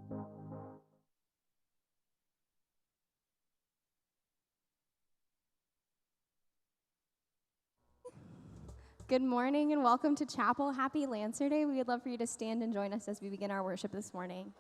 Good morning and welcome to chapel. Happy Lancer Day. We would love for you to stand and join us as we begin our worship this morning.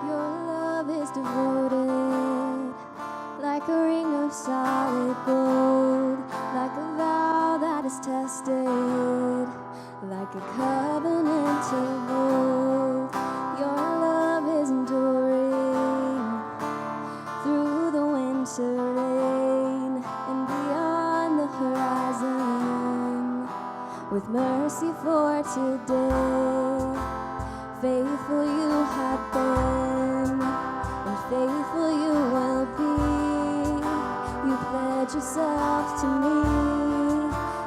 Your love is devoted, like a ring of solid gold, like a vow that is tested, like a covenant of old. Your love is enduring through the winter rain and beyond the horizon, with mercy for today. Faithful you have been, and faithful you will be. You pledge yourself to me,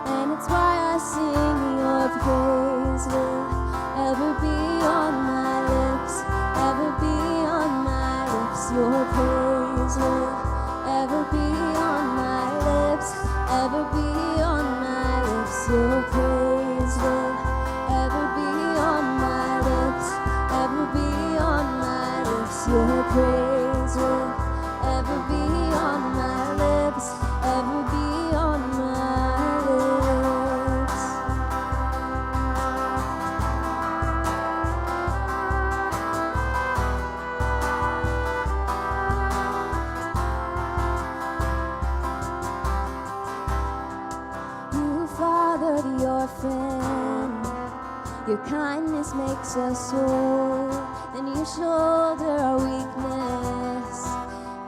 and it's why I sing your praise. Will ever be on my lips, ever be on my lips. Your praise will ever be on my lips, ever be on my lips. Your praise will ever be on my lips, ever be on my lips. Your praise will ever be on my lips, ever be on my lips. You father the orphan, your kindness makes us whole, and you shoulder our weakness,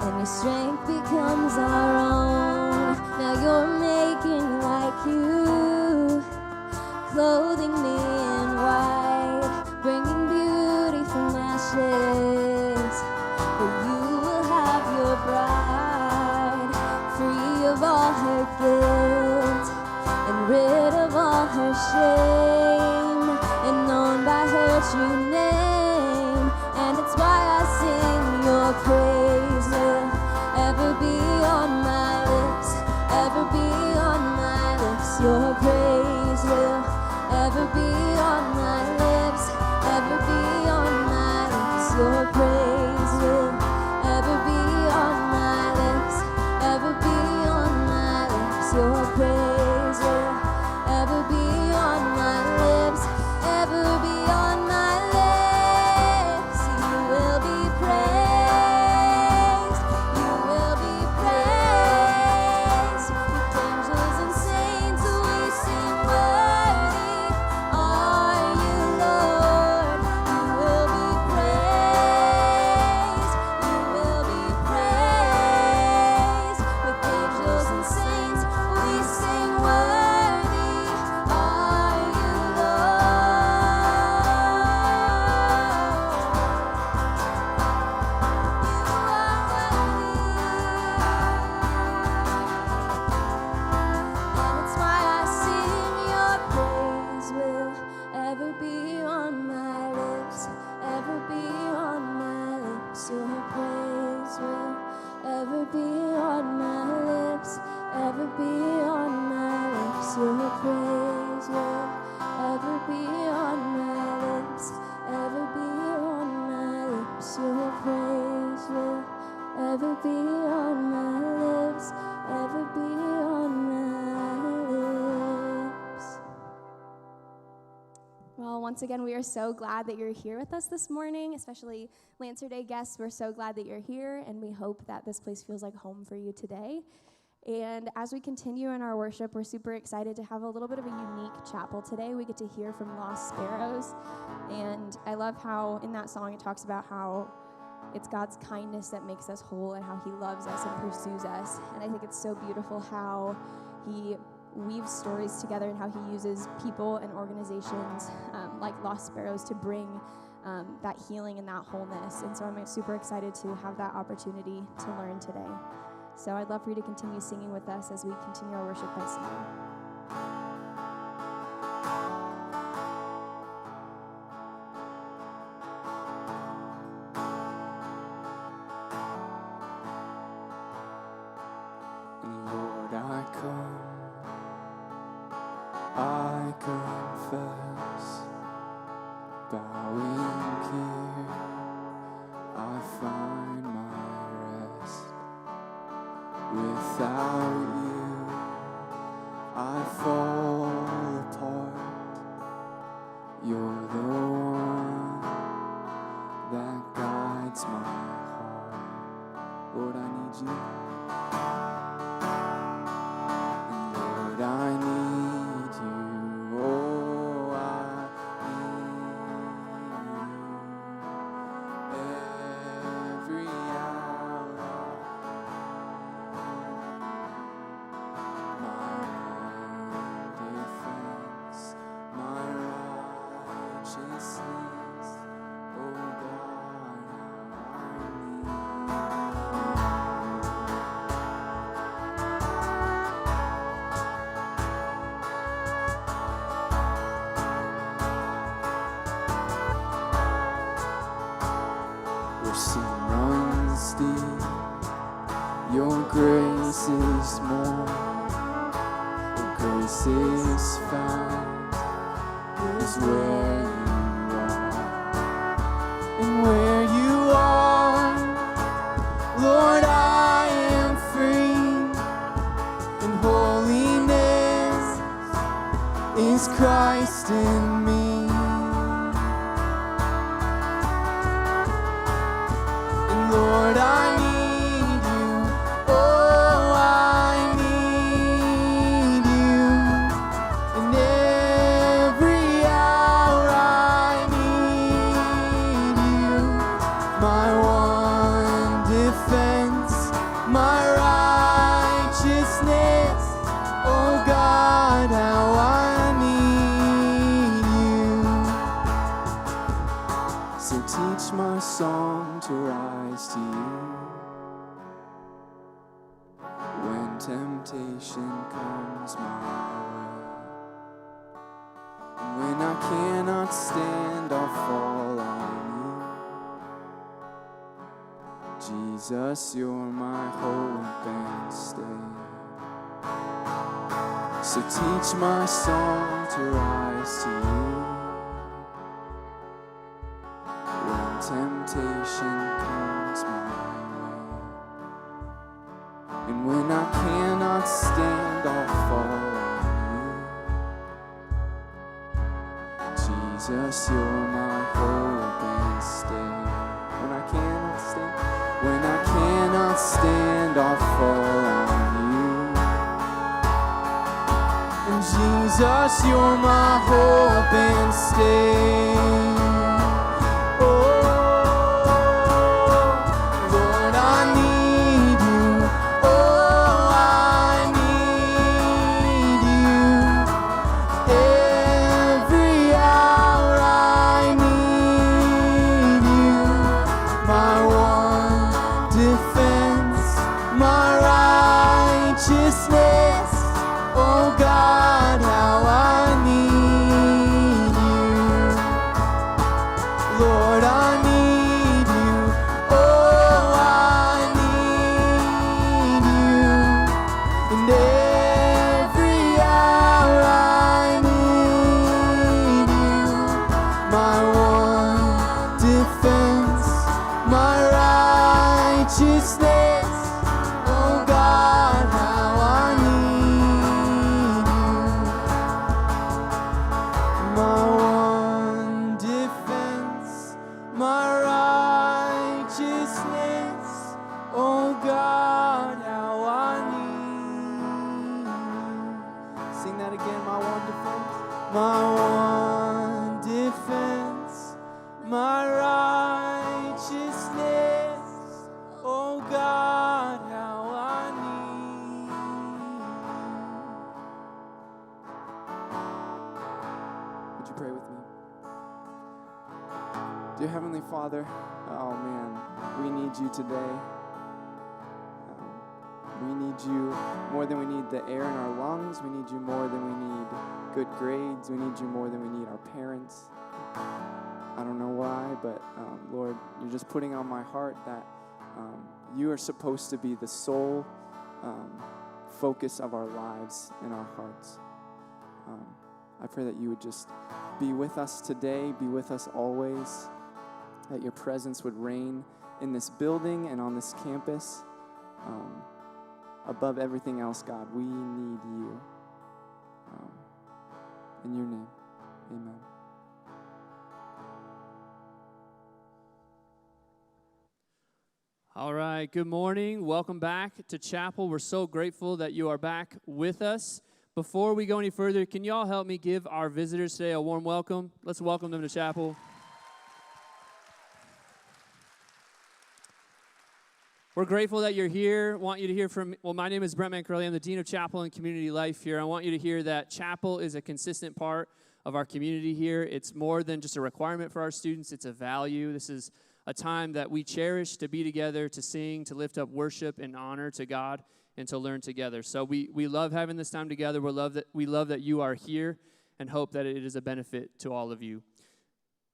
and your strength becomes our own. Now you're making me like you, clothing me in white, bringing beauty from ashes. For you will have your bride, free of all her guilt, and rid of all her shame, and known by her true name. And it's why I sing your praise. Will ever be on my lips, ever be on my lips. Your praise will ever be on my lips, ever be on my lips. Your praise will ever be on my lips, ever be on my lips. Your praise will ever be on my lips, ever be on my lips. You will be praised, you will be praised. With angels and saints we sing, worthy are you, Lord. You will be praised, you will be praised. With angels and saints we sing, worthy are you, and it's why I sing your praise. Will ever be on my lips, ever be on my lips. Your praise will ever be on my lips, ever be on my lips. Your praise will ever be on my lips, ever be on my lips. Your praise will ever be on my lips, ever be on my lips. Well, once again, we are so glad that you're here with us this morning, especially Lancer Day guests. We're so glad that you're here, and we hope that this place feels like home for you today. And as we continue in our worship, we're super excited to have a little bit of a unique chapel today. We get to hear from Lost Sparrows, and I love how in that song it talks about how it's God's kindness that makes us whole and how he loves us and pursues us. And I think it's so beautiful how he weaves stories together and how he uses people and organizations like Lost Sparrows to bring that healing and that wholeness. And so I'm super excited to have that opportunity to learn today. So I'd love for you to continue singing with us as we continue our worship by singing. I confess, bowing here, I find my rest. Without you, I fall apart. You're the one that guides my heart. Lord, I need you. And Lord, I need you. Oh, I need you. Every hour, my one defense, my righteousness. Oh God, where sin runs deep, your grace is more. Where grace is found is where you are. And where you are, Lord, I am free. And holiness is Christ in me. And Lord, I need you. Oh, I need you. And every hour I need you. My one defense, my righteousness. Oh God, how I need you. So teach my song to rise to you. When temptation comes my way, and when I cannot stand, I'll fall on you. Jesus, you're my hope and stay. So teach my song to rise to you. When temptation comes my way, and when I cannot stand, I'll fall on you. Jesus, you're my hope and stay. When I cannot stand, I'll fall on you. And Jesus, you're my hope and stay. Dear Heavenly Father, oh man, we need you today. We need you more than we need the air in our lungs. We need you more than we need good grades. We need you more than we need our parents. I don't know why, but Lord, you're just putting on my heart that you are supposed to be the sole focus of our lives and our hearts. I pray that you would just be with us today, be with us always, that your presence would reign in this building and on this campus. Above everything else, God, we need you. In your name, amen. All right, good morning. Welcome back to chapel. We're so grateful that you are back with us. Before we go any further, can you all help me give our visitors today a warm welcome? Let's welcome them to chapel. We're grateful that you're here. Want you to hear from, my name is Brent Mancurelli. I'm the Dean of Chapel and Community Life here. I want you to hear that chapel is a consistent part of our community here. It's more than just a requirement for our students. It's a value. This is a time that we cherish to be together, to sing, to lift up worship and honor to God, and to learn together. So we love having this time together. We love that you are here and hope that it is a benefit to all of you.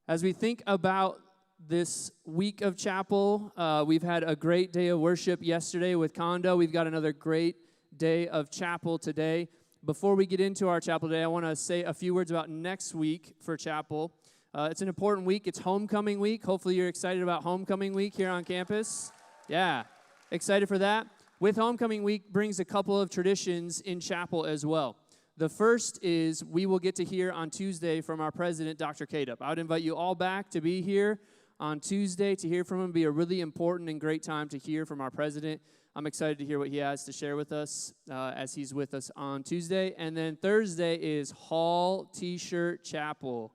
As we think about this week of chapel, we've had a great day of worship yesterday with Condo. We've got another great day of chapel today. Before we get into our chapel today, I want to say a few words about next week for chapel. It's an important week. It's homecoming week. Hopefully you're excited about homecoming week here on campus. Yeah, excited for that. With homecoming week brings a couple of traditions in chapel as well. The first is we will get to hear on Tuesday from our president, Dr. Cadup. I would invite you all back to be here on Tuesday to hear from him. It'll be a really important and great time to hear from our president. I'm excited to hear what he has to share with us as he's with us on Tuesday. And then Thursday is Hall T-shirt Chapel.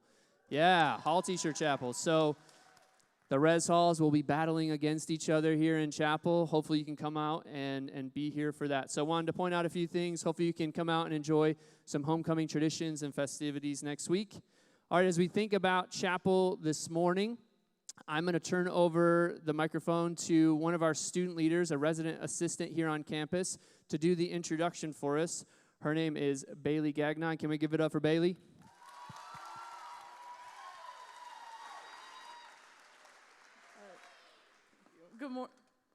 Yeah, Hall T-shirt Chapel. So the Res Halls will be battling against each other here in chapel. Hopefully you can come out and be here for that. So I wanted to point out a few things. Hopefully you can come out and enjoy some homecoming traditions and festivities next week. All right, as we think about chapel this morning, I'm going to turn over the microphone to one of our student leaders, a resident assistant here on campus, to do the introduction for us. Her name is Bailey Gagnon. Can we give it up for Bailey?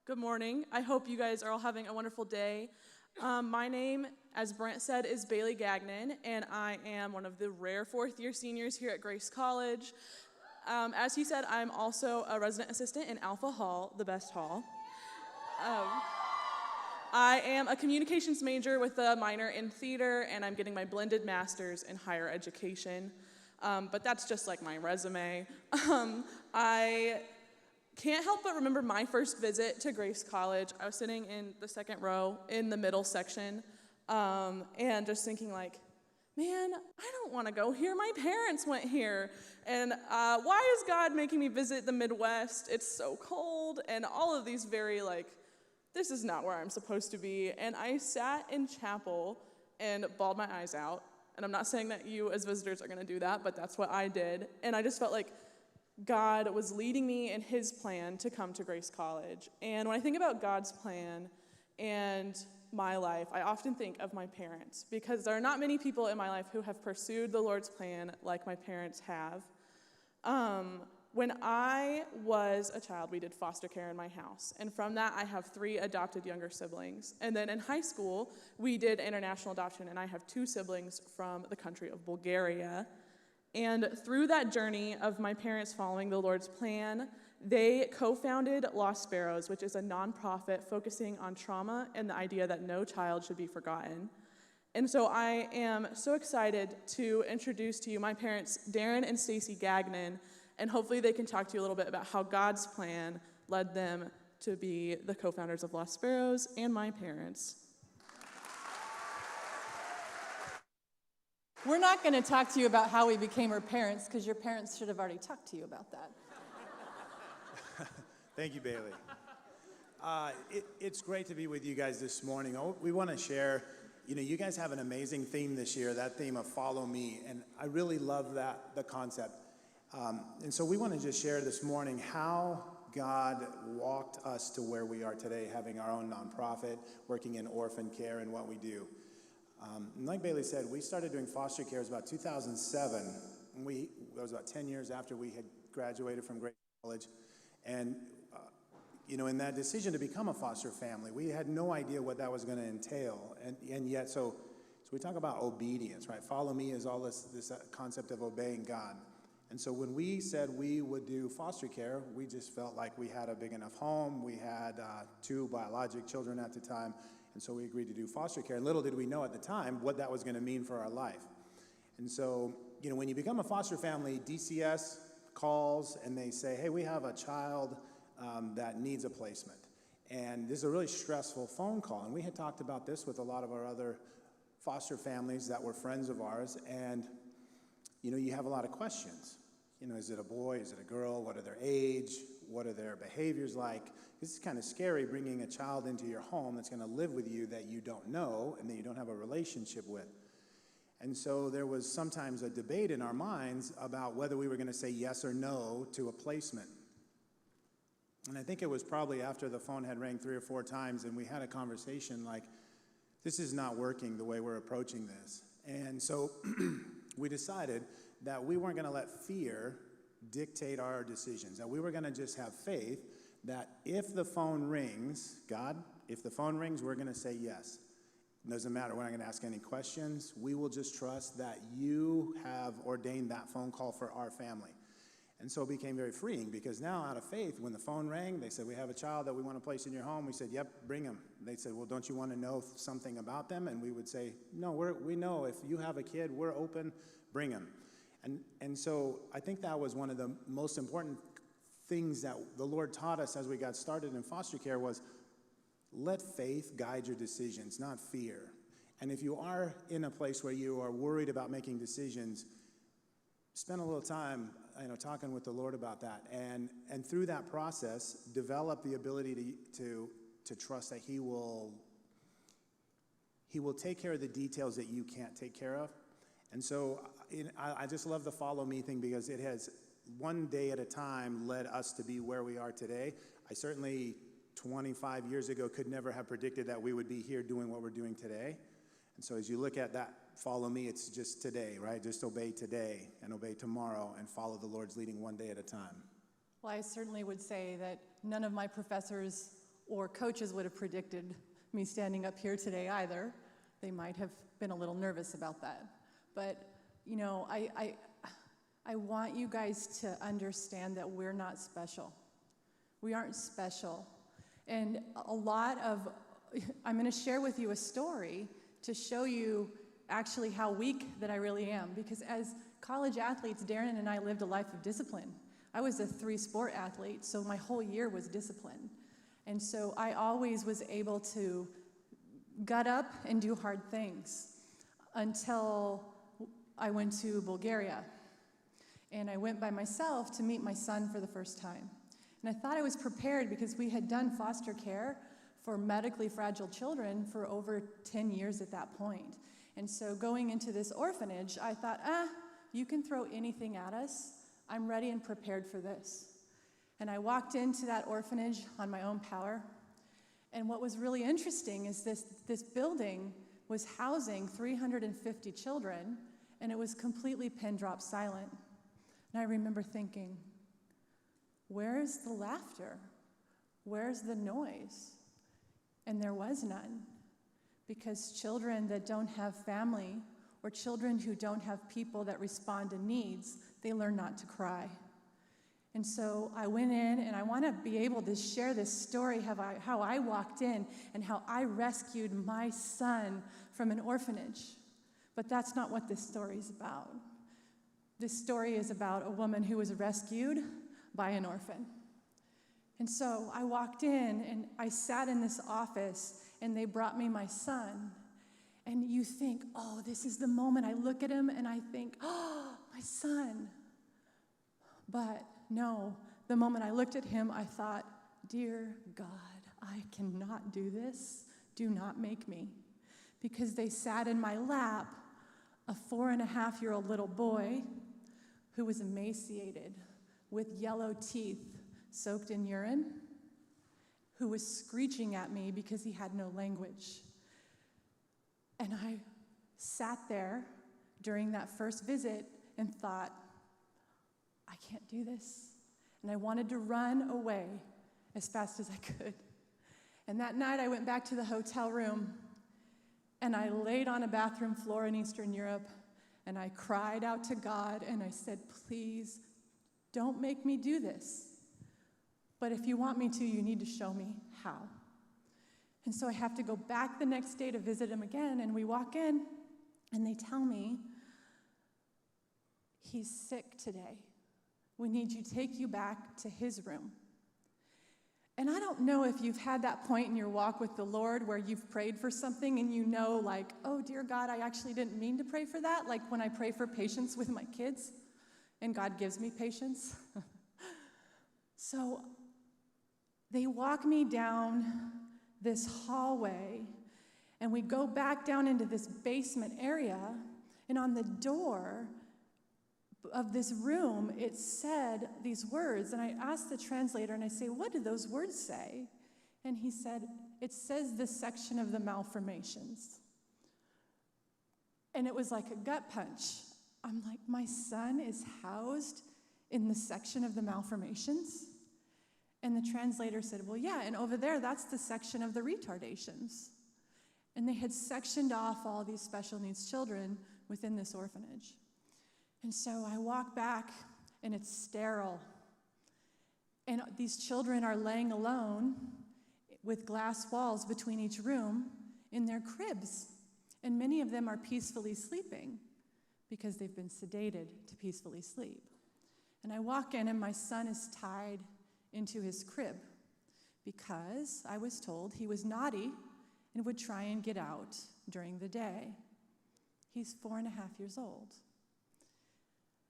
Good morning. I hope you guys are all having a wonderful day. My name, as Brent said, is Bailey Gagnon, and I am one of the rare fourth-year seniors here at Grace College. As he said, I'm also a resident assistant in Alpha Hall, the best hall. I am a communications major with a minor in theater, and I'm getting my blended master's in higher education. But that's just like my resume. I can't help but remember my first visit to Grace College. I was sitting in the second row in the middle section, and just thinking like, man, I don't want to go here. My parents went here. And why is God making me visit the Midwest? It's so cold. And all of these very like, this is not where I'm supposed to be. And I sat in chapel and bawled my eyes out. And I'm not saying that you as visitors are going to do that, but that's what I did. And I just felt like God was leading me in his plan to come to Grace College. And when I think about God's plan and my life, I often think of my parents, because there are not many people in my life who have pursued the Lord's plan like my parents have. When I was a child, we did foster care in my house. And from that, I have 3 adopted younger siblings. And then in high school, we did international adoption, and I have 2 siblings from the country of Bulgaria. And through that journey of my parents following the Lord's plan, they co-founded Lost Sparrows, which is a nonprofit focusing on trauma and the idea that no child should be forgotten. And so I am so excited to introduce to you my parents, Darren and Stacy Gagnon, and hopefully they can talk to you a little bit about how God's plan led them to be the co-founders of Lost Sparrows and my parents. We're not going to talk to you about how we became our parents, because your parents should have already talked to you about that. Thank you, Bailey. It's great to be with you guys this morning. We want to share, you guys have an amazing theme this year, that theme of follow me, and I really love the concept. And so we want to just share this morning how God walked us to where we are today, having our own nonprofit, working in orphan care and what we do. And like Bailey said, we started doing foster care about 2007. And that was about 10 years after we had graduated from Grace College. And in that decision to become a foster family, we had no idea what that was going to entail. And yet, so we talk about obedience, right? Follow me is all this concept of obeying God. And so when we said we would do foster care, we just felt like we had a big enough home. We had 2 biologic children at the time, and so we agreed to do foster care. And little did we know at the time what that was going to mean for our life. And so, when you become a foster family, DCS calls and they say, hey, we have a child that needs a placement. And this is a really stressful phone call. And we had talked about this with a lot of our other foster families that were friends of ours. And, you have a lot of questions. Is it a boy? Is it a girl? What are their age? What are their behaviors like? This is kind of scary, bringing a child into your home that's going to live with you that you don't know and that you don't have a relationship with. And so there was sometimes a debate in our minds about whether we were going to say yes or no to a placement. And I think it was probably after the phone had rang 3 or 4 times and we had a conversation like, this is not working the way we're approaching this. And so we decided that we weren't going to let fear dictate our decisions, that we were going to just have faith that if the phone rings, God, if the phone rings, we're going to say yes. It doesn't matter. We're not going to ask any questions. We will just trust that you have ordained that phone call for our family. And so it became very freeing because now, out of faith, when the phone rang, they said, we have a child that we want to place in your home. We said, yep, bring him. They said, well, don't you want to know something about them? And we would say, no, we know if you have a kid, we're open, bring him. And so I think that was one of the most important things that the Lord taught us as we got started in foster care was let faith guide your decisions, not fear. And if you are in a place where you are worried about making decisions, spend a little time talking with the Lord about that. And through that process, develop the ability to trust that He will take care of the details that you can't take care of. And so I just love the follow me thing because it has one day at a time led us to be where we are today. I certainly 25 years ago could never have predicted that we would be here doing what we're doing today. And so as you look at that follow me, it's just today, right? Just obey today and obey tomorrow and follow the Lord's leading one day at a time. Well, I certainly would say that none of my professors or coaches would have predicted me standing up here today either. They might have been a little nervous about that. But, I want you guys to understand that we're not special. We aren't special. And I'm going to share with you a story to show you actually how weak that I really am. Because as college athletes, Darren and I lived a life of discipline. I was a 3-sport athlete, so my whole year was discipline. And so I always was able to gut up and do hard things until I went to Bulgaria. And I went by myself to meet my son for the first time. And I thought I was prepared because we had done foster care for medically fragile children for over 10 years at that point. And so going into this orphanage, I thought, you can throw anything at us. I'm ready and prepared for this. And I walked into that orphanage on my own power. And what was really interesting is this building was housing 350 children, and it was completely pin drop silent. And I remember thinking, where's the laughter? Where's the noise? And there was none, because children that don't have family or children who don't have people that respond to needs, they learn not to cry. And so I went in, and I want to be able to share this story, how I walked in and how I rescued my son from an orphanage. But that's not what this story is about. This story is about a woman who was rescued by an orphan. And so I walked in, and I sat in this office, and they brought me my son. And you think, oh, this is the moment. I look at him, and I think, oh, my son. But no, the moment I looked at him, I thought, dear God, I cannot do this. Do not make me. Because they sat in my lap, a 4.5-year-old little boy who was emaciated with yellow teeth soaked in urine, who was screeching at me because he had no language. And I sat there during that first visit and thought, I can't do this. And I wanted to run away as fast as I could. And that night I went back to the hotel room and I laid on a bathroom floor in Eastern Europe and I cried out to God and I said, please don't make me do this. But if you want me to, you need to show me how. And so I have to go back the next day to visit him again, and we walk in and they tell me, he's sick today. We need you to take you back to his room. And I don't know if you've had that point in your walk with the Lord where you've prayed for something and you know, like, oh, dear God, I actually didn't mean to pray for that. Like when I pray for patience with my kids, and God gives me patience. So they walk me down this hallway, and we go back down into this basement area, and on the door of this room, it said these words, and I asked the translator, and I say, what do those words say? And he said, it says this section of the malformations. And it was like a gut punch. I'm like, my son is housed in the section of the malformations? And the translator said, well, yeah, and over there, that's the section of the retardations. And they had sectioned off all these special needs children within this orphanage. And so I walk back, and it's sterile. And these children are laying alone with glass walls between each room in their cribs. And many of them are peacefully sleeping because they've been sedated to peacefully sleep. And I walk in, and my son is tied into his crib because I was told he was naughty and would try and get out during the day. He's 4.5 years old.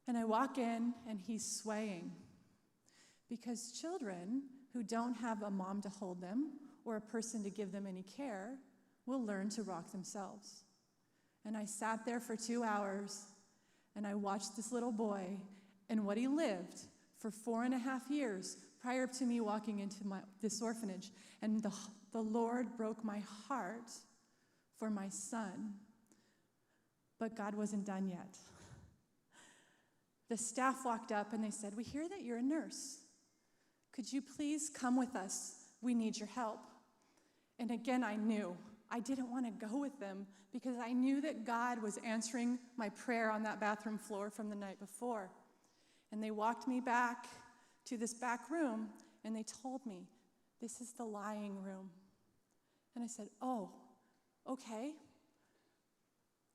And I walk in, and he's swaying because children who don't have a mom to hold them or a person to give them any care will learn to rock themselves. And I sat there for 2 hours, and I watched this little boy and what he lived for 4.5 years prior to me walking into this orphanage. And the Lord broke my heart for my son. But God wasn't done yet. The staff walked up and they said, we hear that you're a nurse. Could you please come with us? We need your help. And again, I knew I didn't want to go with them because I knew that God was answering my prayer on that bathroom floor from the night before. And they walked me back to this back room, and they told me, this is the lying room. And I said, oh, okay.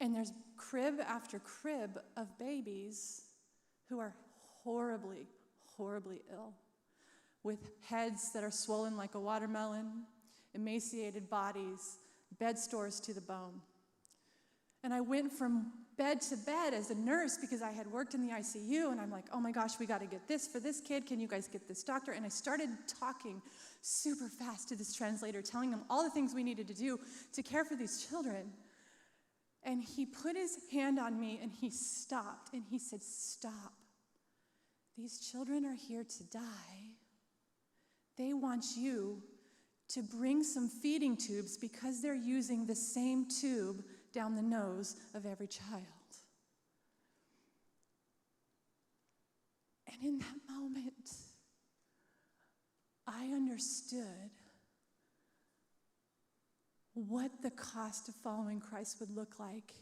And there's crib after crib of babies who are horribly, horribly ill, with heads that are swollen like a watermelon, emaciated bodies, bed sores to the bone. And I went from bed to bed as a nurse because I had worked in the ICU, and I'm like, oh my gosh, we got to get this for this kid. Can you guys get this doctor? And I started talking super fast to this translator, telling him all the things we needed to do to care for these children. And he put his hand on me, and he stopped, and he said, stop. These children are here to die. They want you to bring some feeding tubes because they're using the same tube down the nose of every child. And in that moment, I understood what the cost of following Christ would look like,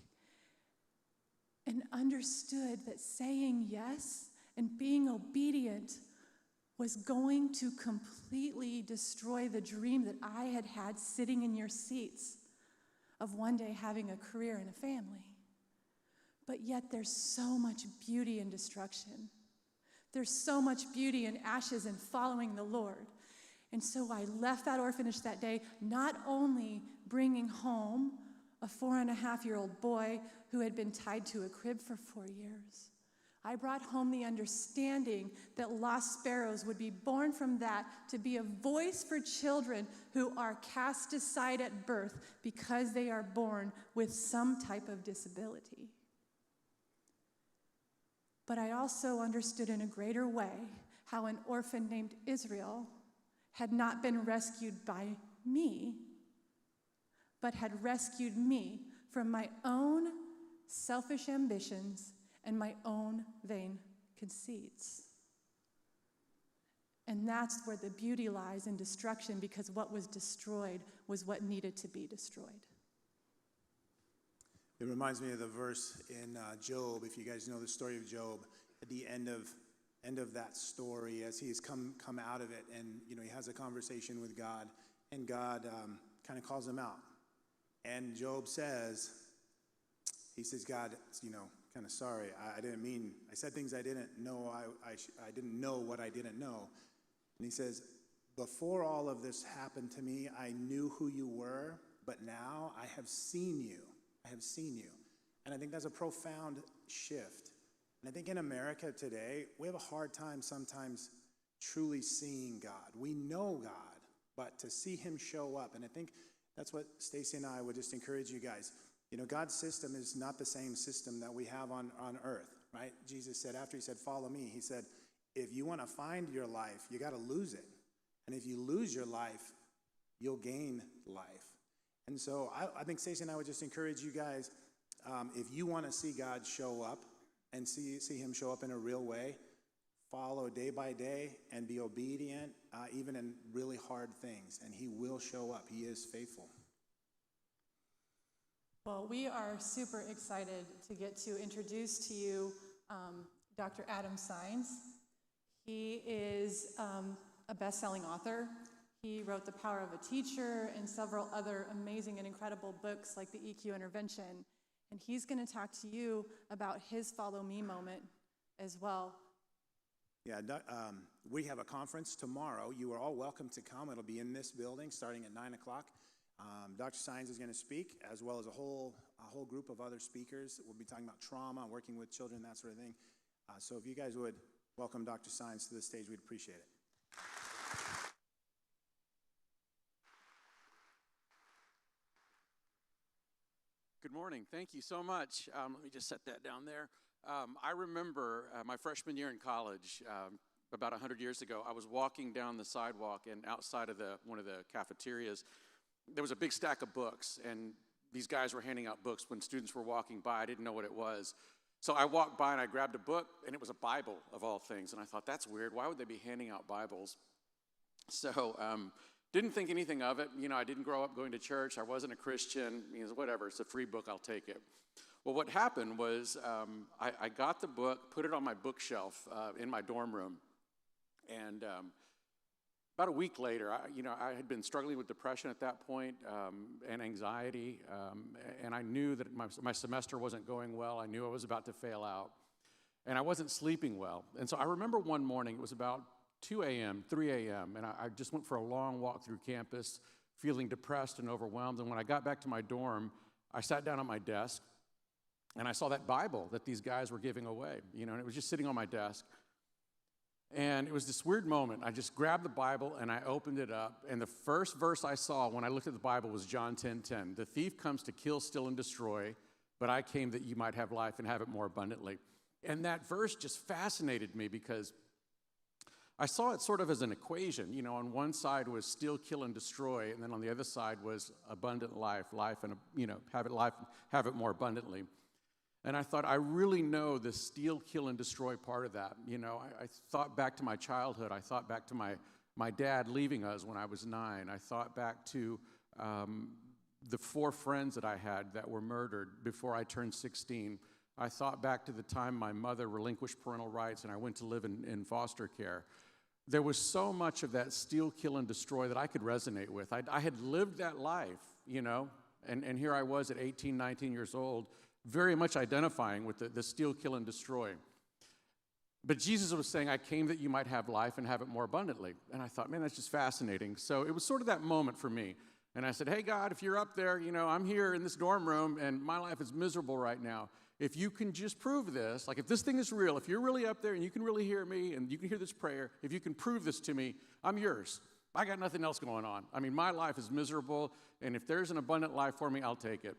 and understood that saying yes and being obedient was going to completely destroy the dream that I had had sitting in your seats of one day having a career and a family. But yet there's so much beauty in destruction. There's so much beauty in ashes and following the Lord. And so I left that orphanage that day, not only bringing home a 4.5-year-old boy who had been tied to a crib for 4 years. I brought home the understanding that lost sparrows would be born from that to be a voice for children who are cast aside at birth because they are born with some type of disability. But I also understood in a greater way how an orphan named Israel had not been rescued by me, but had rescued me from my own selfish ambitions and my own vain conceits. And that's where the beauty lies in destruction, because what was destroyed was what needed to be destroyed. It reminds me of the verse in Job, if you guys know the story of Job, at the end of that story, as he's come out of it, and he has a conversation with God, and God kind of calls him out. And Job says, God, kind of sorry, I didn't mean, I said things I didn't know, I didn't know what I didn't know. And he says, before all of this happened to me, I knew who you were, but now I have seen you. I have seen you. And I think that's a profound shift. And I think in America today, we have a hard time sometimes truly seeing God. We know God, but to see him show up, and I think that's what Stacy and I would just encourage you guys. God's system is not the same system that we have on earth, right? Jesus said, after he said, follow me, he said, if you want to find your life, you got to lose it. And if you lose your life, you'll gain life. And so I think Stacy and I would just encourage you guys, if you want to see God show up and see him show up in a real way, follow day by day and be obedient, even in really hard things, and he will show up. He is faithful. Well, we are super excited to get to introduce to you Dr. Adam Saenz. He is a best-selling author. He wrote The Power of a Teacher and several other amazing and incredible books like The EQ Intervention. And he's going to talk to you about his Follow Me moment as well. Yeah, we have a conference tomorrow. You are all welcome to come. It'll be in this building starting at 9 o'clock. Dr. Saenz is going to speak, as well as a whole group of other speakers. We'll be talking about trauma, working with children, that sort of thing. So if you guys would welcome Dr. Saenz to the stage, we'd appreciate it. Good morning. Thank you so much. Let me just set that down there. I remember my freshman year in college, about 100 years ago, I was walking down the sidewalk, and outside of one of the cafeterias, there was a big stack of books, and these guys were handing out books when students were walking by. I didn't know what it was. So I walked by and I grabbed a book, and it was a Bible of all things. And I thought, that's weird. Why would they be handing out Bibles? So didn't think anything of it. I didn't grow up going to church. I wasn't a Christian. Whatever, it's a free book, I'll take it. Well, what happened was I got the book, put it on my bookshelf in my dorm room, and about a week later, I had been struggling with depression at that point and anxiety, and I knew that my semester wasn't going well. I knew I was about to fail out, and I wasn't sleeping well. And so I remember one morning, it was about 2 a.m., 3 a.m., and I just went for a long walk through campus, feeling depressed and overwhelmed. And when I got back to my dorm, I sat down at my desk, and I saw that Bible that these guys were giving away, and it was just sitting on my desk. And it was this weird moment. I just grabbed the Bible and I opened it up, and the first verse I saw when I looked at the Bible was John 10:10. The thief comes to kill, steal, and destroy, but I came that you might have life and have it more abundantly. And that verse just fascinated me because I saw it sort of as an equation. On one side was steal, kill, and destroy, and then on the other side was abundant life and have it more abundantly. And I thought, I really know the steal, kill, and destroy part of that. I thought back to my childhood. I thought back to my dad leaving us when I was 9. I thought back to the 4 friends that I had that were murdered before I turned 16. I thought back to the time my mother relinquished parental rights and I went to live in foster care. There was so much of that steal, kill, and destroy that I could resonate with. I had lived that life, and here I was at 18, 19 years old, very much identifying with the steal, kill, and destroy. But Jesus was saying, I came that you might have life and have it more abundantly. And I thought, man, that's just fascinating. So it was sort of that moment for me. And I said, hey, God, if you're up there, I'm here in this dorm room, and my life is miserable right now. If you can just prove this, like if this thing is real, if you're really up there and you can really hear me and you can hear this prayer, if you can prove this to me, I'm yours. I got nothing else going on. My life is miserable, and if there's an abundant life for me, I'll take it.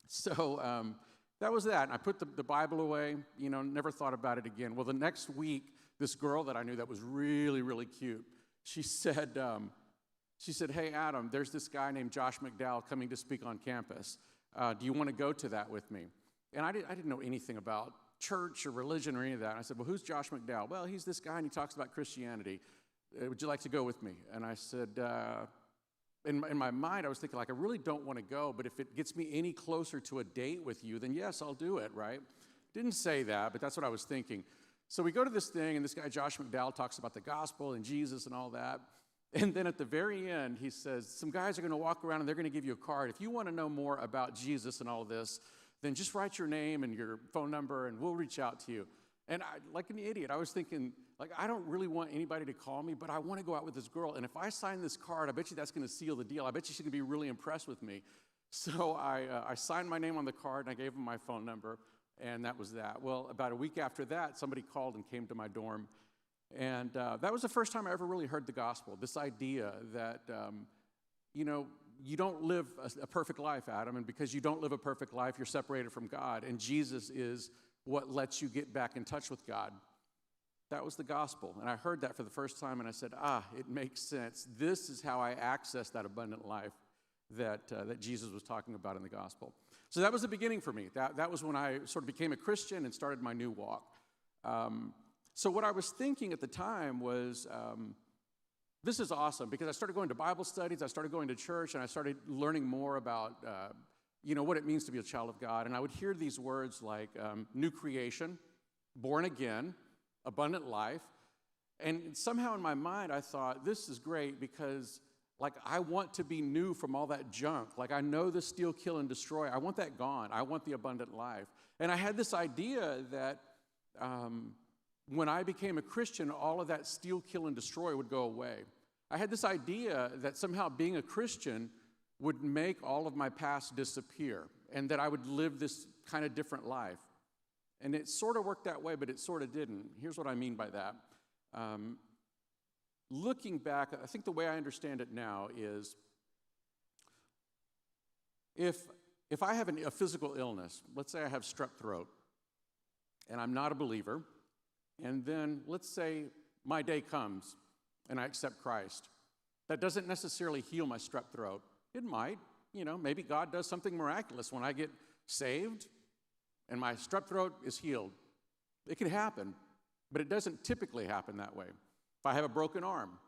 So that was that. And I put the Bible away, never thought about it again. Well, the next week, this girl that I knew that was really, really cute, she said, hey, Adam, there's this guy named Josh McDowell coming to speak on campus. Do you want to go to that with me? And I didn't know anything about church or religion or any of that. And I said, well, who's Josh McDowell? Well, he's this guy, and he talks about Christianity. would you like to go with me? And I said, in my mind, I was thinking, like, I really don't want to go, but if it gets me any closer to a date with you, then yes, I'll do it, right? Didn't say that, but that's what I was thinking. So we go to this thing, and this guy, Josh McDowell, talks about the gospel and Jesus and all that. And then at the very end, he says, some guys are going to walk around, and they're going to give you a card. If you want to know more about Jesus and all this, then just write your name and your phone number, and we'll reach out to you. And I, like an idiot, I was thinking, like, I don't really want anybody to call me, but I want to go out with this girl. And if I sign this card, I bet you that's going to seal the deal. I bet you she's going to be really impressed with me. So I signed my name on the card, and I gave him my phone number, and that was that. Well, about a week after that, somebody called and came to my dorm. And that was the first time I ever really heard the gospel, this idea that, you don't live a perfect life, Adam, and because you don't live a perfect life, you're separated from God, and Jesus is what lets you get back in touch with God. That was the gospel, and I heard that for the first time, and I said, it makes sense. This is how I access that abundant life that Jesus was talking about in the gospel. So that was the beginning for me. That was when I sort of became a Christian and started my new walk. So what I was thinking at the time was, this is awesome, because I started going to Bible studies, I started going to church, and I started learning more about, what it means to be a child of God. And I would hear these words like new creation, born again, abundant life. And somehow in my mind, I thought, this is great because, like, I want to be new from all that junk. Like, I know the steal, kill, and destroy. I want that gone. I want the abundant life. And I had this idea that when I became a Christian, all of that steal, kill, and destroy would go away. I had this idea that somehow being a Christian would make all of my past disappear and that I would live this kind of different life. And it sort of worked that way, but it sort of didn't. Here's what I mean by that. Looking back, I think the way I understand it now is if I have a physical illness, let's say I have strep throat, and I'm not a believer, and then let's say my day comes and I accept Christ. That doesn't necessarily heal my strep throat. It might. Maybe God does something miraculous when I get saved and my strep throat is healed. It can happen, but it doesn't typically happen that way. If I have a broken arm,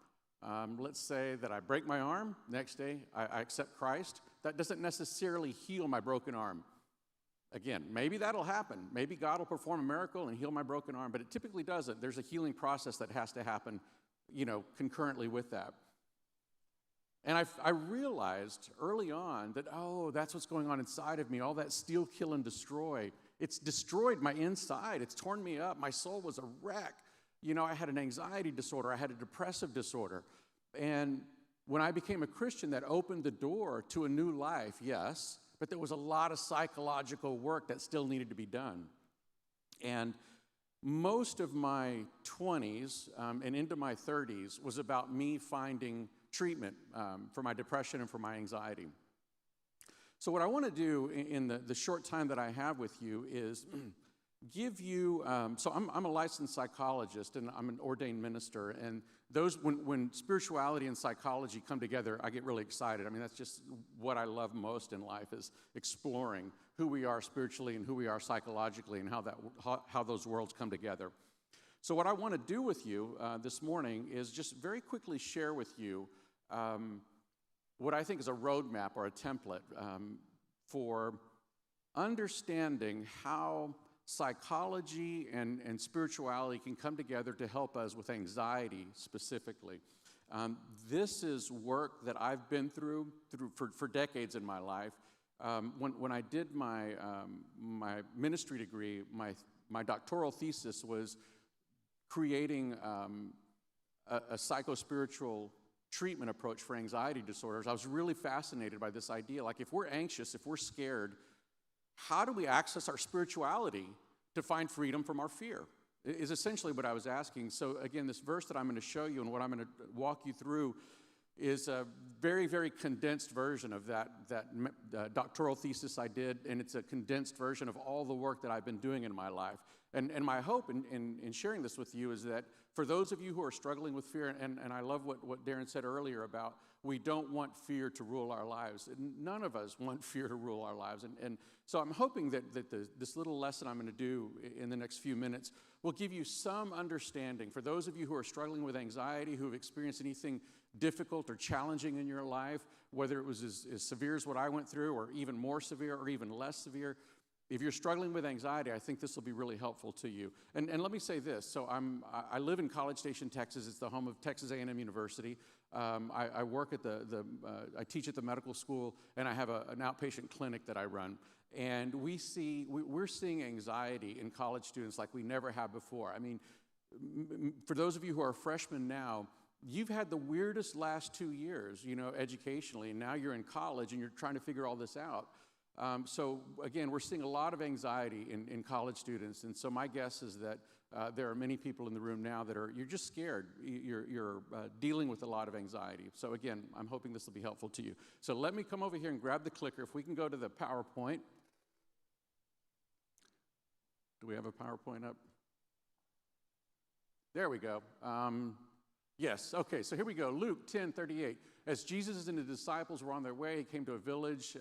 let's say that I break my arm, next day I accept Christ, that doesn't necessarily heal my broken arm. Again, maybe that'll happen. Maybe God will perform a miracle and heal my broken arm, but it typically doesn't. There's a healing process that has to happen, concurrently with that. And I realized early on that, that's what's going on inside of me, all that steal, kill, and destroy. It's destroyed my inside. It's torn me up. My soul was a wreck. I had an anxiety disorder. I had a depressive disorder. And when I became a Christian, that opened the door to a new life, yes, but there was a lot of psychological work that still needed to be done. And most of my 20s and into my 30s was about me finding treatment for my depression and for my anxiety. So what I want to do in the short time that I have with you is give you, so I'm a licensed psychologist and I'm an ordained minister, and when spirituality and psychology come together, I get really excited. I mean, that's just what I love most in life, is exploring who we are spiritually and who we are psychologically and how those worlds come together. So what I want to do with you this morning is just very quickly share with you what I think is a roadmap or a template for understanding how psychology and spirituality can come together to help us with anxiety specifically. This is work that I've been through for decades in my life. When I did my ministry degree, my doctoral thesis was creating a psychospiritual treatment approach for anxiety disorders. I was really fascinated by this idea. Like, if we're anxious, if we're scared, how do we access our spirituality to find freedom from our fear? Is essentially what I was asking. So again, this verse that I'm going to show you and what I'm going to walk you through is a very, very condensed version of that doctoral thesis I did, and it's a condensed version of all the work that I've been doing in my life. And my hope in sharing this with you is that for those of you who are struggling with fear, and I love what Darren said earlier about we don't want fear to rule our lives. And none of us want fear to rule our lives. And so I'm hoping that this little lesson I'm going to do in the next few minutes will give you some understanding. For those of you who are struggling with anxiety, who have experienced anything difficult or challenging in your life, whether it was as severe as what I went through or even more severe or even less severe, if you're struggling with anxiety, I think this will be really helpful to you. And let me say this. So I live in College Station, Texas. It's the home of Texas A&M University. I work at I teach at the medical school, and I have an outpatient clinic that I run. And we're seeing anxiety in college students like we never have before. I mean, for those of you who are freshmen now, you've had the weirdest last 2 years, educationally, and now you're in college and you're trying to figure all this out. So again, we're seeing a lot of anxiety in college students, and so my guess is that there are many people in the room now that you're just scared. You're dealing with a lot of anxiety. So again, I'm hoping this will be helpful to you. So let me come over here and grab the clicker. If we can go to the PowerPoint. Do we have a PowerPoint up? There we go. Yes, okay, so here we go. Luke 10:38. As Jesus and the disciples were on their way, he came to a village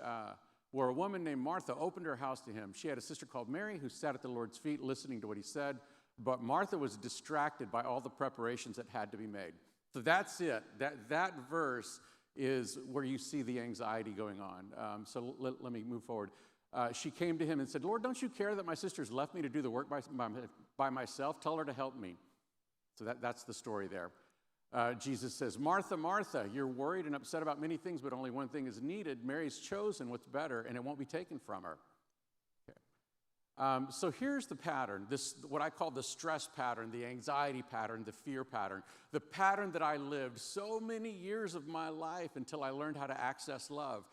where a woman named Martha opened her house to him. She had a sister called Mary who sat at the Lord's feet listening to what he said, but Martha was distracted by all the preparations that had to be made. So that's it. That verse is where you see the anxiety going on. So let me move forward. She came to him and said, Lord, don't you care that my sister's left me to do the work by myself? Tell her to help me. So that's the story there. Jesus says, Martha, Martha, you're worried and upset about many things, but only one thing is needed. Mary's chosen what's better, and it won't be taken from her. Okay. So here's the pattern, what I call the stress pattern, the anxiety pattern, the fear pattern, the pattern that I lived so many years of my life until I learned how to access love.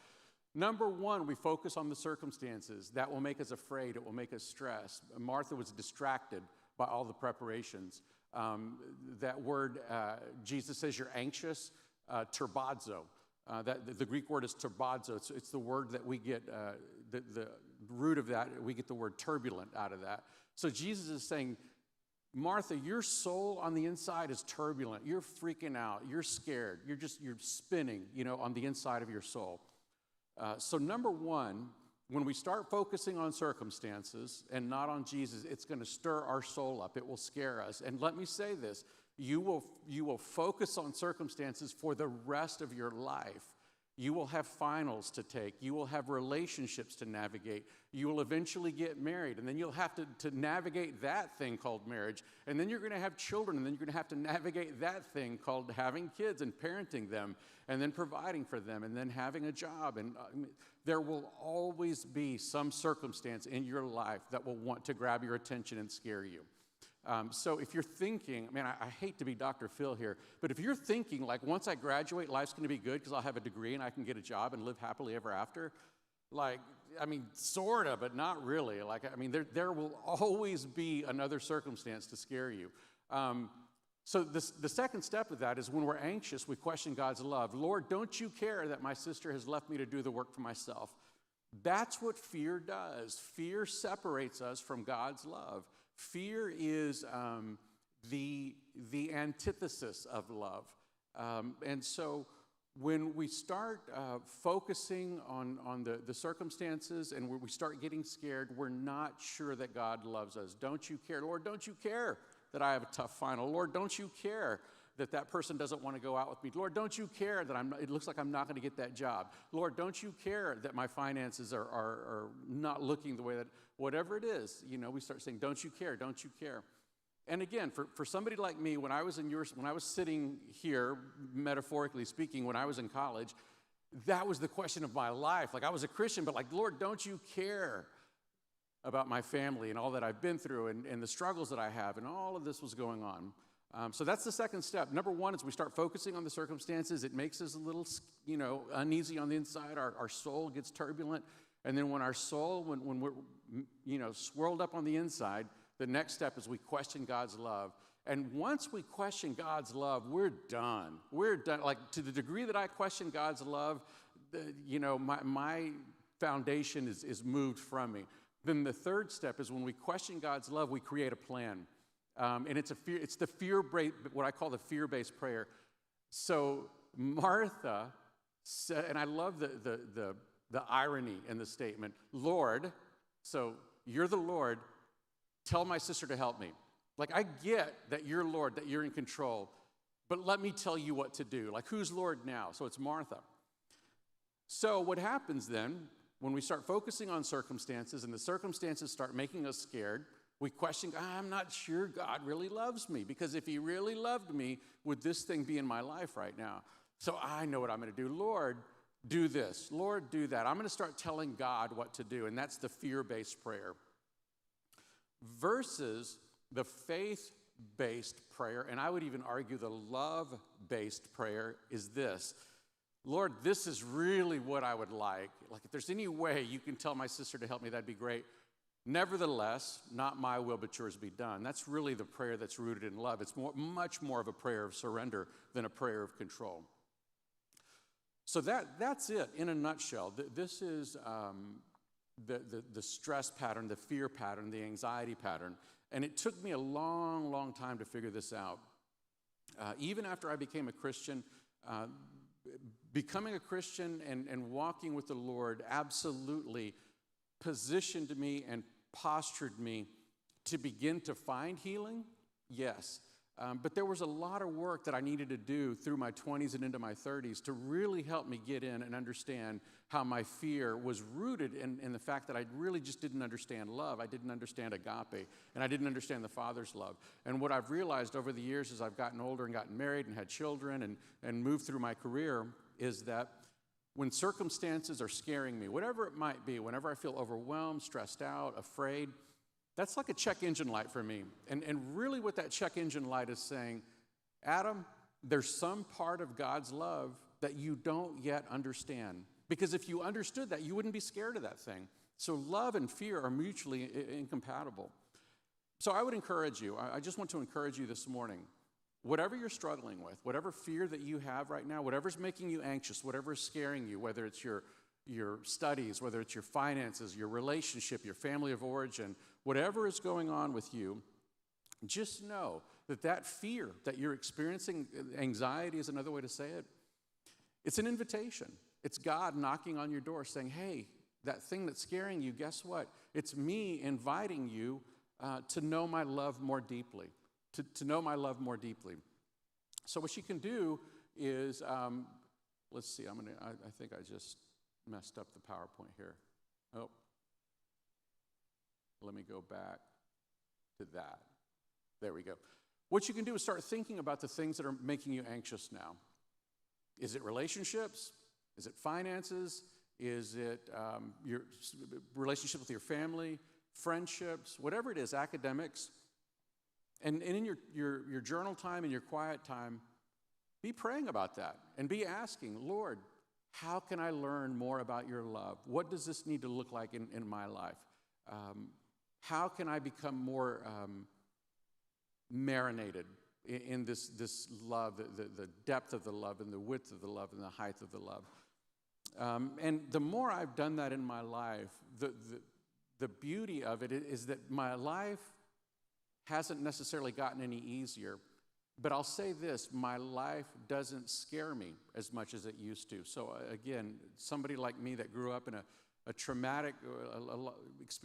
Number one, we focus on the circumstances. That will make us afraid. It will make us stress. Martha was distracted by all the preparations. That word, Jesus says you're anxious, turbazo. The Greek word is turbazo. It's the word that we get, the root of that, we get the word turbulent out of that. So Jesus is saying, Martha, your soul on the inside is turbulent. You're freaking out. You're scared. You're spinning, on the inside of your soul. So number one, when we start focusing on circumstances and not on Jesus, it's going to stir our soul up. It will scare us. And let me say this, you will focus on circumstances for the rest of your life. You will have finals to take. You will have relationships to navigate. You will eventually get married, and then you'll have to navigate that thing called marriage. And then you're going to have children, and then you're going to have to navigate that thing called having kids and parenting them, and then providing for them, and then having a job. And there will always be some circumstance in your life that will want to grab your attention and scare you. So if you're thinking, I hate to be Dr. Phil here, but if you're thinking like once I graduate, life's going to be good because I'll have a degree and I can get a job and live happily ever after, sort of, but not really. There will always be another circumstance to scare you. So the second step of that is when we're anxious, we question God's love. Lord, don't you care that my sister has left me to do the work for myself? That's what fear does. Fear separates us from God's love. Fear is the antithesis of love. And so when we start focusing on the circumstances and when we start getting scared, we're not sure that God loves us. Don't you care? Lord, don't you care that I have a tough final? Lord, don't you care that person doesn't want to go out with me? Lord, don't you care that it looks like I'm not going to get that job? Lord, don't you care that my finances are not looking the way that, whatever it is, we start saying, don't you care, don't you care? And again, for somebody like me, when I was sitting here, metaphorically speaking, when I was in college, that was the question of my life. I was a Christian, but Lord, don't you care about my family and all that I've been through and the struggles that I have, and all of this was going on. So that's the second step. Number one is we start focusing on the circumstances. It makes us a little, uneasy on the inside. Our soul gets turbulent. And then when our soul, when we're, swirled up on the inside, the next step is we question God's love. And once we question God's love, we're done. We're done. To the degree that I question God's love, my foundation is moved from me. Then the third step is when we question God's love, we create a plan. And it's the what I call the fear-based prayer. So Martha said, and I love the irony in the statement, Lord, so you're the Lord, tell my sister to help me. Like, I get that you're Lord, that you're in control, but let me tell you what to do. Like, who's Lord now? So it's Martha. So what happens then, when we start focusing on circumstances and the circumstances start making us scared, we question, I'm not sure God really loves me, because if he really loved me, would this thing be in my life right now? So I know what I'm going to do. Lord, do this. Lord, do that. I'm going to start telling God what to do, and that's the fear-based prayer. Versus the faith-based prayer, and I would even argue the love-based prayer, is this. Lord, this is really what I would like. Like, if there's any way you can tell my sister to help me, that'd be great. Nevertheless, not my will, but yours be done. That's really the prayer that's rooted in love. It's much more of a prayer of surrender than a prayer of control. So that's it in a nutshell. This is the stress pattern, the fear pattern, the anxiety pattern. And it took me a long, long time to figure this out. Even after I became a Christian, becoming a Christian and walking with the Lord absolutely positioned me and postured me to begin to find healing, yes. But there was a lot of work that I needed to do through my 20s and into my 30s to really help me get in and understand how my fear was rooted in the fact that I really just didn't understand love. I didn't understand agape, and I didn't understand the Father's love. And what I've realized over the years as I've gotten older and gotten married and had children and moved through my career is that when circumstances are scaring me, whatever it might be, whenever I feel overwhelmed, stressed out, afraid, that's like a check engine light for me. And really what that check engine light is saying, Adam, there's some part of God's love that you don't yet understand. Because if you understood that, you wouldn't be scared of that thing. So love and fear are mutually incompatible. So I would encourage you, I just want to encourage you this morning, whatever you're struggling with, whatever fear that you have right now, whatever's making you anxious, whatever is scaring you, whether it's your studies, whether it's your finances, your relationship, your family of origin, whatever is going on with you, just know that fear that you're experiencing, anxiety is another way to say it, it's an invitation. It's God knocking on your door saying, hey, that thing that's scaring you, guess what? It's me inviting you to know my love more deeply, to know my love more deeply. So what you can do is, let's see, I think I just messed up the PowerPoint here. Oh, let me go back to that. There we go. What you can do is start thinking about the things that are making you anxious now. Is it relationships? Is it finances? Is it your relationship with your family, friendships, whatever it is, academics? And in your journal time and your quiet time, be praying about that and be asking, Lord, how can I learn more about your love? What does this need to look like in my life? How can I become more marinated in this love, the depth of the love and the width of the love and the height of the love? And the more I've done that in my life, the beauty of it is that my life hasn't necessarily gotten any easier. But I'll say this, my life doesn't scare me as much as it used to. So again, somebody like me that grew up in a traumatic,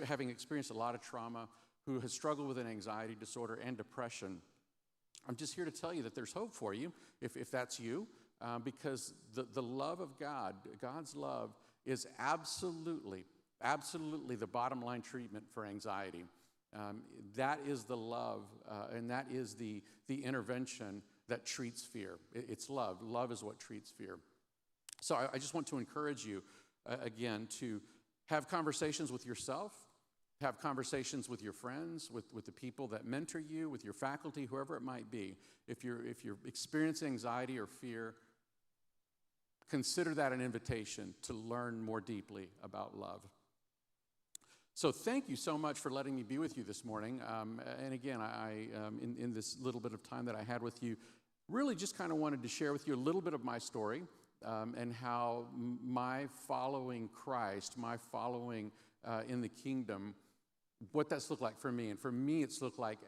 having experienced a lot of trauma, who has struggled with an anxiety disorder and depression, I'm just here to tell you that there's hope for you, if that's you, because the love of God, God's love, is absolutely the bottom line treatment for anxiety. That is the love, and that is the intervention that treats fear. It's love. Love is what treats fear. So I just want to encourage you, again, to have conversations with yourself, have conversations with your friends, with the people that mentor you, with your faculty, whoever it might be. If you're experiencing anxiety or fear, consider that an invitation to learn more deeply about love. So thank you so much for letting me be with you this morning. And again, I in this little bit of time that I had with you, really just kind of wanted to share with you a little bit of my story and how my following Christ, my following in the kingdom, what that's looked like for me. And for me, it's looked like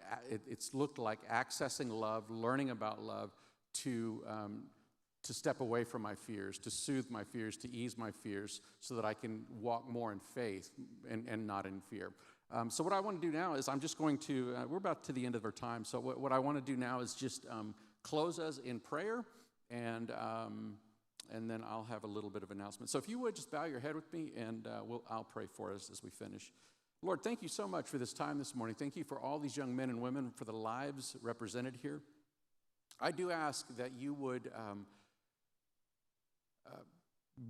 accessing love, learning about love, to to step away from my fears, to soothe my fears, to ease my fears, so that I can walk more in faith and not in fear. So what I want to do now is I'm just going to, we're about to the end of our time, so what I want to do now is just close us in prayer, and then I'll have a little bit of announcement. So if you would, just bow your head with me, and I'll pray for us as we finish. Lord, thank you so much for this time this morning. Thank you for all these young men and women, for the lives represented here. I do ask that you would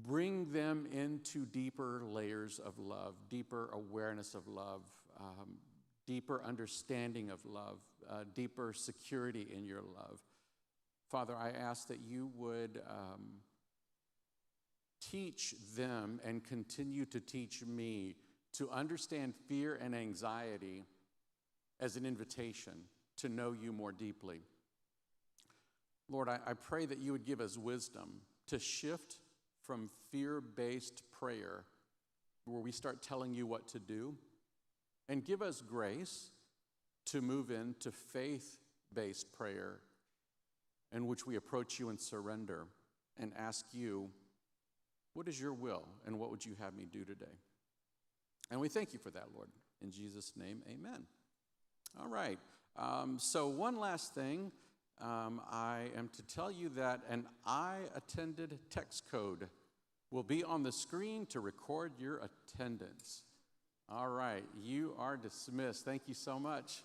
bring them into deeper layers of love, deeper awareness of love, deeper understanding of love, deeper security in your love. Father, I ask that you would teach them and continue to teach me to understand fear and anxiety as an invitation to know you more deeply. Lord, I pray that you would give us wisdom to shift from fear-based prayer, where we start telling you what to do, and give us grace to move into faith-based prayer, in which we approach you in surrender and ask you, what is your will, and what would you have me do today? And we thank you for that, Lord. In Jesus' name, amen. All right. So one last thing. I am to tell you that an I-attended text code will be on the screen to record your attendance. All right. You are dismissed. Thank you so much.